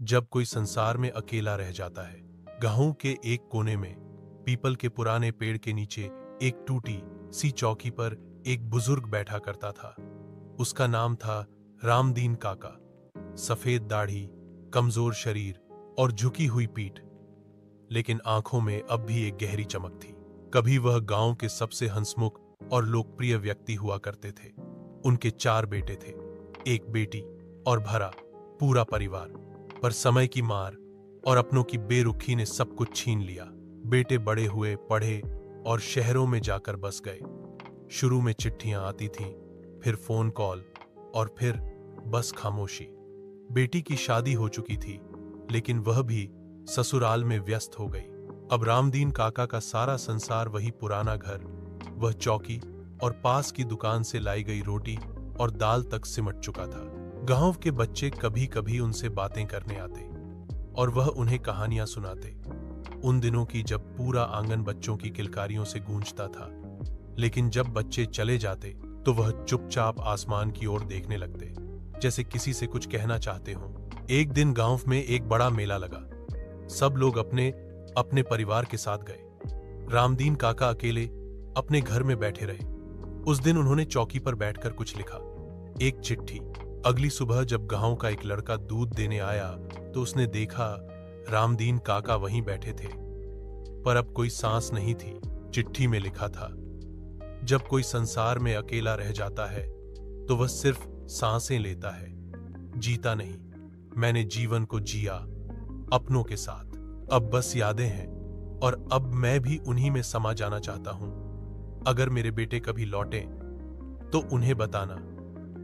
जब कोई संसार में अकेला रह जाता है। गांव के एक कोने में पीपल के पुराने पेड़ के नीचे एक टूटी सी चौकी पर एक बुजुर्ग बैठा करता था। उसका नाम था रामदीन काका। सफेद दाढ़ी, कमजोर शरीर और झुकी हुई पीठ, लेकिन आंखों में अब भी एक गहरी चमक थी। कभी वह गांव के सबसे हंसमुख और लोकप्रिय व्यक्ति हुआ करते थे। उनके 4 बेटे थे, एक बेटी और भरा पूरा परिवार। पर समय की मार और अपनों की बेरुखी ने सब कुछ छीन लिया। बेटे बड़े हुए, पढ़े और शहरों में जाकर बस गए। शुरू में चिट्ठियां आती थीं, फिर फोन कॉल और फिर बस खामोशी। बेटी की शादी हो चुकी थी, लेकिन वह भी ससुराल में व्यस्त हो गई। अब रामदीन काका का सारा संसार वही पुराना घर, वह चौकी और पास की दुकान से लाई गई रोटी और दाल तक सिमट चुका था। गांव के बच्चे कभी कभी उनसे बातें करने आते और वह उन्हें कहानियां सुनाते, उन दिनों की जब पूरा आंगन बच्चों की किलकारियों से गूंजता था। लेकिन जब बच्चे चले जाते तो वह चुपचाप आसमान की ओर देखने लगते, जैसे किसी से कुछ कहना चाहते हों। एक दिन गांव में एक बड़ा मेला लगा। सब लोग अपने अपने परिवार के साथ गए। रामदीन काका अकेले अपने घर में बैठे रहे। उस दिन उन्होंने चौकी पर बैठकर कुछ लिखा, एक चिट्ठी। अगली सुबह जब गांव का एक लड़का दूध देने आया तो उसने देखा रामदीन काका वहीं बैठे थे, पर अब कोई सांस नहीं थी। चिट्ठी में लिखा था, जब कोई संसार में अकेला रह जाता है तो वह सिर्फ सांसें लेता है, जीता नहीं। मैंने जीवन को जिया अपनों के साथ, अब बस यादें हैं और अब मैं भी उन्हीं में समा जाना चाहता हूं। अगर मेरे बेटे कभी लौटे तो उन्हें बताना,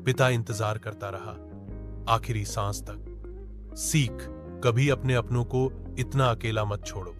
पिता इंतजार करता रहा आखिरी सांस तक। सीख, कभी अपने अपनों को इतना अकेला मत छोड़ो।